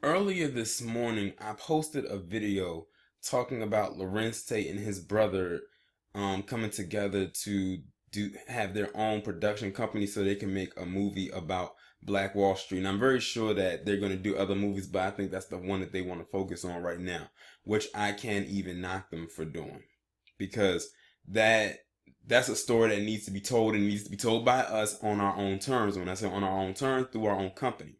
Earlier this morning, I posted a video talking about Larenz Tate and his brother coming together to have their own production company so they can make a movie about Black Wall Street. And I'm very sure that they're going to do other movies, but I think that's the one that they want to focus on right now, which I can't even knock them for doing, because that's a story that needs to be told, and needs to be told by us on our own terms. When I say on our own terms, through our own company.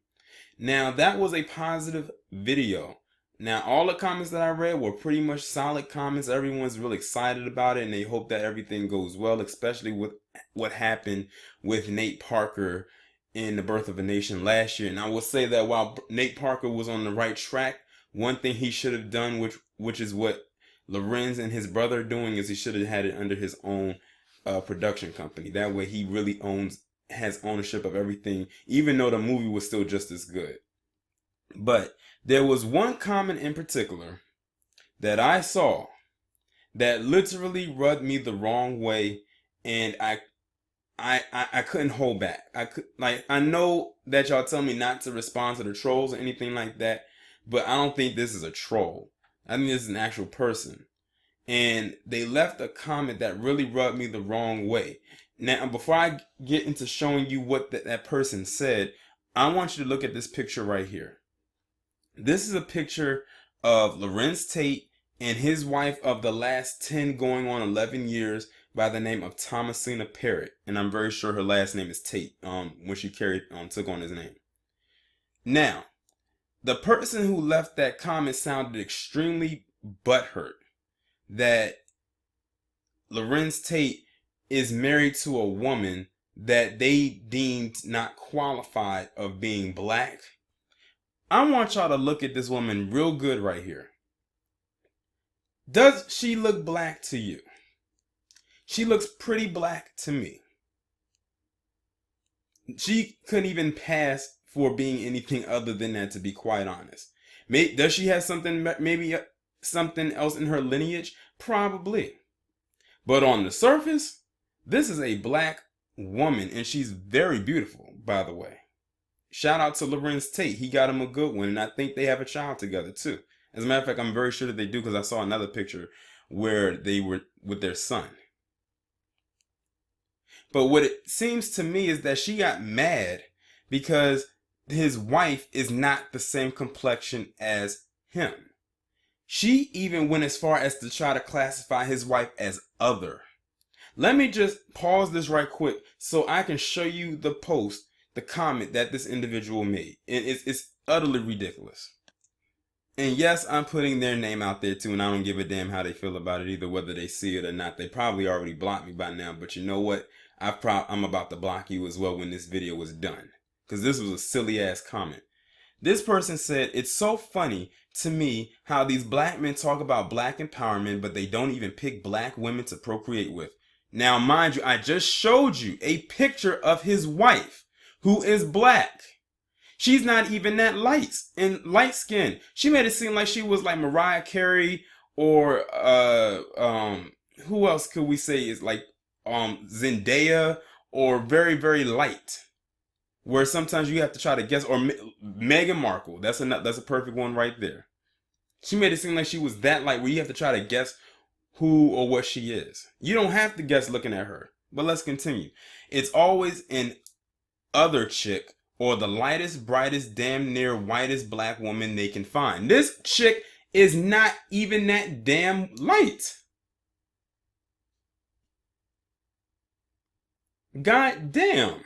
Now, that was a positive video. Now, all the comments that I read were pretty much solid comments. Everyone's really excited about it, and they hope that everything goes well, especially with what happened with Nate Parker in The Birth of a Nation last year. And I will say that while Nate Parker was on the right track, one thing he should have done, which is what Larenz and his brother are doing, is he should have had it under his own production company. That way he really has ownership of everything, even though the movie was still just as good. But there was one comment in particular that I saw that literally rubbed me the wrong way, and I couldn't hold back. I know that y'all tell me not to respond to the trolls or anything like that, but I don't think this is a troll. I think this is an actual person. And they left a comment that really rubbed me the wrong way. Now, before I get into showing you what that person said, I want you to look at this picture right here. This is a picture of Larenz Tate and his wife of the last 10 going on 11 years by the name of Thomasina Parrott. And I'm very sure her last name is Tate when she took on his name. Now, the person who left that comment sounded extremely butthurt that Larenz Tate is married to a woman that they deemed not qualified of being black. I want y'all to look at this woman real good right here. Does she look black to you? She looks pretty black to me. She couldn't even pass for being anything other than that, to be quite honest. Does she have maybe something else in her lineage? Probably. But on the surface, this is a black woman, and she's very beautiful, by the way. Shout out to Larenz Tate. He got him a good one, and I think they have a child together, too. As a matter of fact, I'm very sure that they do, because I saw another picture where they were with their son. But what it seems to me is that she got mad because his wife is not the same complexion as him. She even went as far as to try to classify his wife as other. Let me just pause this right quick so I can show you the comment that this individual made. And it's utterly ridiculous. And yes, I'm putting their name out there too, and I don't give a damn how they feel about it either, whether they see it or not. They probably already blocked me by now, but you know what? I'm about to block you as well when this video is done, because this was a silly ass comment. This person said, "It's so funny to me how these black men talk about black empowerment, but they don't even pick black women to procreate with." Now, mind you, I just showed you a picture of his wife, who is black. She's not even that light skinned. She made it seem like she was like Mariah Carey, or who else could we say is like Zendaya, or very, very light. Where sometimes you have to try to guess, or Meghan Markle. That's a perfect one right there. She made it seem like she was that light, where you have to try to guess who or what she is. You don't have to guess looking at her. But let's continue. It's always an other chick, or the lightest, brightest, damn near whitest black woman they can find. This chick is not even that damn light. God damn.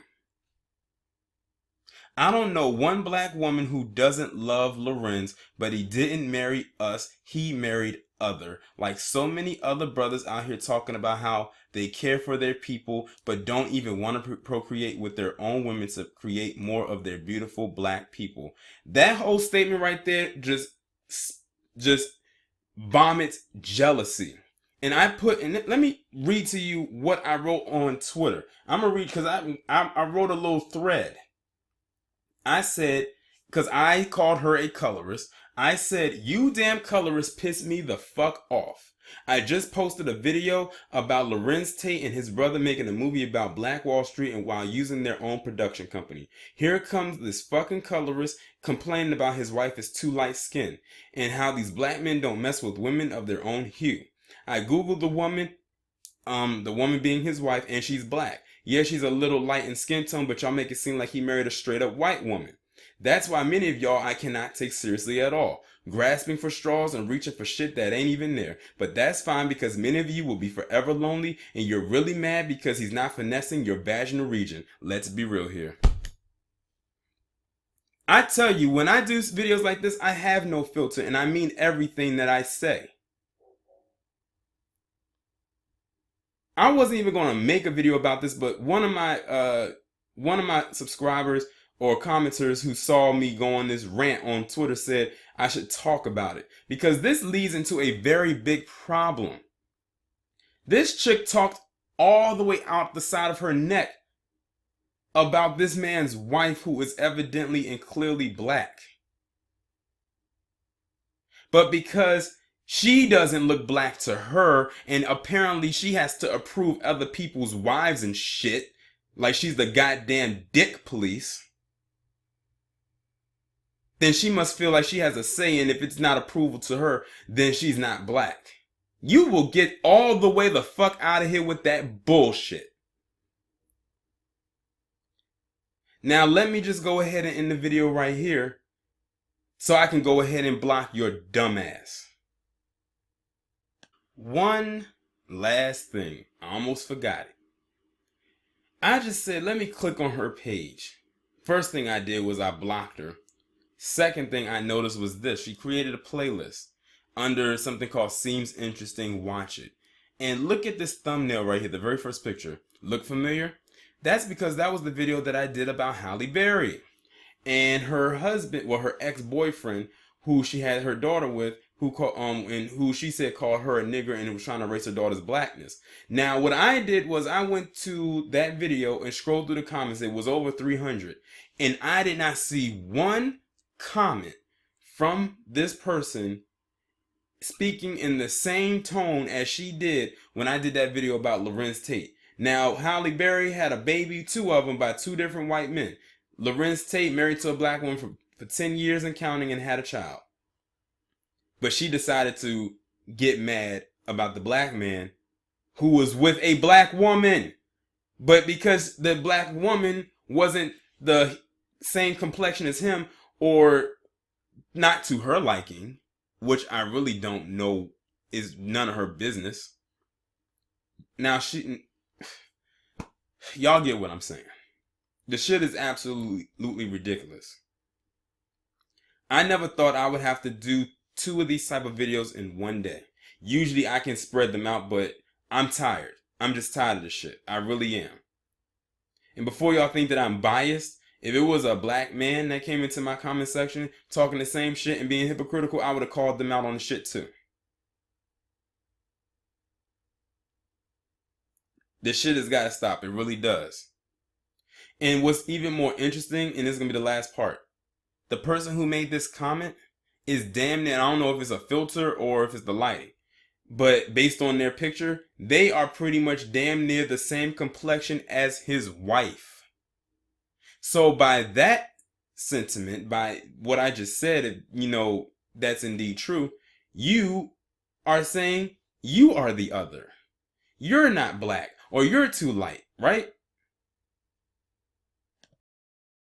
I don't know one black woman who doesn't love Larenz, but he didn't marry us, he married other. Like so many other brothers out here talking about how they care for their people, but don't even want to procreate with their own women to create more of their beautiful black people. That whole statement right there just vomits jealousy. And let me read to you what I wrote on Twitter. I'm going to read, because I wrote a little thread. I said, because I called her a colorist. I said, you damn colorists piss me the fuck off. I just posted a video about Larenz Tate and his brother making a movie about Black Wall Street and while using their own production company. Here comes this fucking colorist complaining about his wife is too light skinned and how these black men don't mess with women of their own hue. I googled the woman being his wife, and she's black. Yeah, she's a little light in skin tone, but y'all make it seem like he married a straight up white woman. That's why many of y'all I cannot take seriously at all. Grasping for straws and reaching for shit that ain't even there. But that's fine because many of you will be forever lonely and you're really mad because he's not finessing your vaginal region. Let's be real here. I tell you, when I do videos like this, I have no filter and I mean everything that I say. I wasn't even going to make a video about this, but one of my subscribers or commenters who saw me go on this rant on Twitter said I should talk about it because this leads into a very big problem. This chick talked all the way out the side of her neck about this man's wife who is evidently and clearly black. But because she doesn't look black to her, and apparently she has to approve other people's wives and shit, like she's the goddamn dick police, then she must feel like she has a say, and if it's not approval to her, then she's not black. You will get all the way the fuck out of here with that bullshit. Now let me just go ahead and end the video right here so I can go ahead and block your dumb ass. One last thing. I almost forgot it. I just said, let me click on her page. First thing I did was I blocked her. Second thing I noticed was this. She created a playlist under something called Seems Interesting, Watch It. And look at this thumbnail right here, the very first picture. Look familiar? That's because that was the video that I did about Halle Berry. And her husband, well, her ex-boyfriend, who she had her daughter with, who she said called her a nigger and was trying to erase her daughter's blackness. Now, what I did was I went to that video and scrolled through the comments. It was over 300. And I did not see one comment from this person speaking in the same tone as she did when I did that video about Larenz Tate. Now, Halle Berry had a baby, 2 of them, by 2 different white men. Larenz Tate married to a black woman for 10 years and counting and had a child. But she decided to get mad about the black man who was with a black woman. But because the black woman wasn't the same complexion as him, or not to her liking, which I really don't know, is none of her business. Now y'all get what I'm saying. The shit is absolutely ridiculous. I never thought I would have to do 2 of these type of videos in one day. Usually I can spread them out, but I'm tired. I'm just tired of this shit. I really am. And before y'all think that I'm biased, if it was a black man that came into my comment section talking the same shit and being hypocritical, I would have called them out on the shit too. This shit has got to stop. It really does. And what's even more interesting, and this is going to be the last part, the person who made this comment is damn near, I don't know if it's a filter or if it's the lighting, but based on their picture, they are pretty much damn near the same complexion as his wife. So by that sentiment, by what I just said, if you know that's indeed true, you are saying you are the other. You're not black, or you're too light, right?